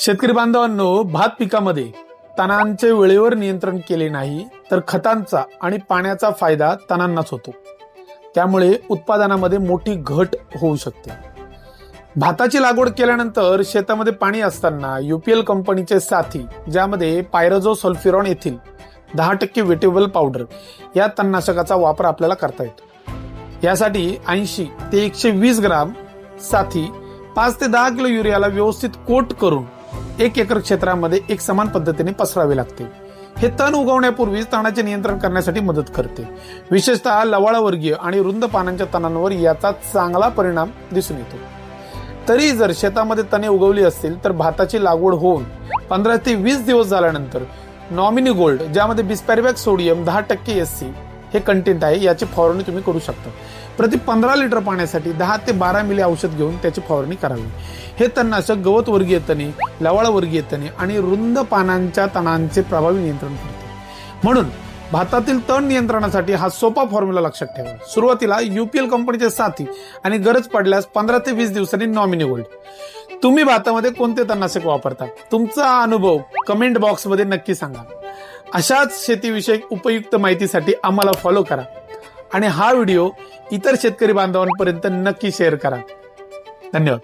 शेतकरी बांधवांनो, भात पिकामध्ये तणांचे वेळेवर नियंत्रण केले नाही तर खतांचा आणि पाण्याचा फायदा तणांनाच होतो. त्यामुळे उत्पादनामध्ये मोठी घट होऊ शकते. भाताची लागवड केल्यानंतर शेतामध्ये पाणी असताना UPL कंपनीचे साथी, ज्यामध्ये पायरोजोसल्फ्युरॉन एथिल 10% वेटेबल पावडर या तणनाशकाचा वापर आपल्याला करता येतो. यासाठी 80 ते 120 ग्राम साथी 5 ते 10 किलो युरियाला व्यवस्थित कोट करून 1 एकर क्षेत्रामध्ये एक समान पद्धतीने पसरावे लागते. हे तण उगवण्यापूर्वी तणाचे नियंत्रण करण्यासाठी मदत करते. विशेषतः लवाळवर्गीय आणि रुंद पानांच्या तणांवर याचा चांगला परिणाम दिसून येतो. तरी जर शेतामध्ये तणे उगवली असतील तर भाताची लागवड होऊन 15 ते 20 दिवस झाल्यानंतर नॉमिनी गोल्ड, ज्यामध्ये बिस्पॅरिबॅक सोडियम 10% SC हे कंटेंट आहे, याची फवारणी तुम्ही करू शकता. प्रति 15 लिटर पाण्यासाठी 10 ते 12 मिली औषध घेऊन त्याची फवारणी करावी. हे तणनाशक गवत वर्गीय तणे, लवाळ वर्गीय तणे आणि रुंद पानांच्या तणांचे प्रभावी नियंत्रण करते. म्हणून भातातील तण नियंत्रणासाठी हा सोपा फॉर्म्युला लक्षात ठेवा. सुरुवातीला UPL कंपनीचे साथी आणि गरज पडल्यास 15 ते 20 दिवसांनी नॉमिनी गोल्ड. तुम्ही भातामध्ये कोणते तणनाशक वापरता? तुमचा अनुभव कमेंट बॉक्समध्ये नक्की सांगा. अशाच शेतीविषयक उपयुक्त माहितीसाठी आम्हाला फॉलो करा आणि हा व्हिडिओ इतर शेतकरी बांधवांपर्यंत नक्की शेअर करा. धन्यवाद.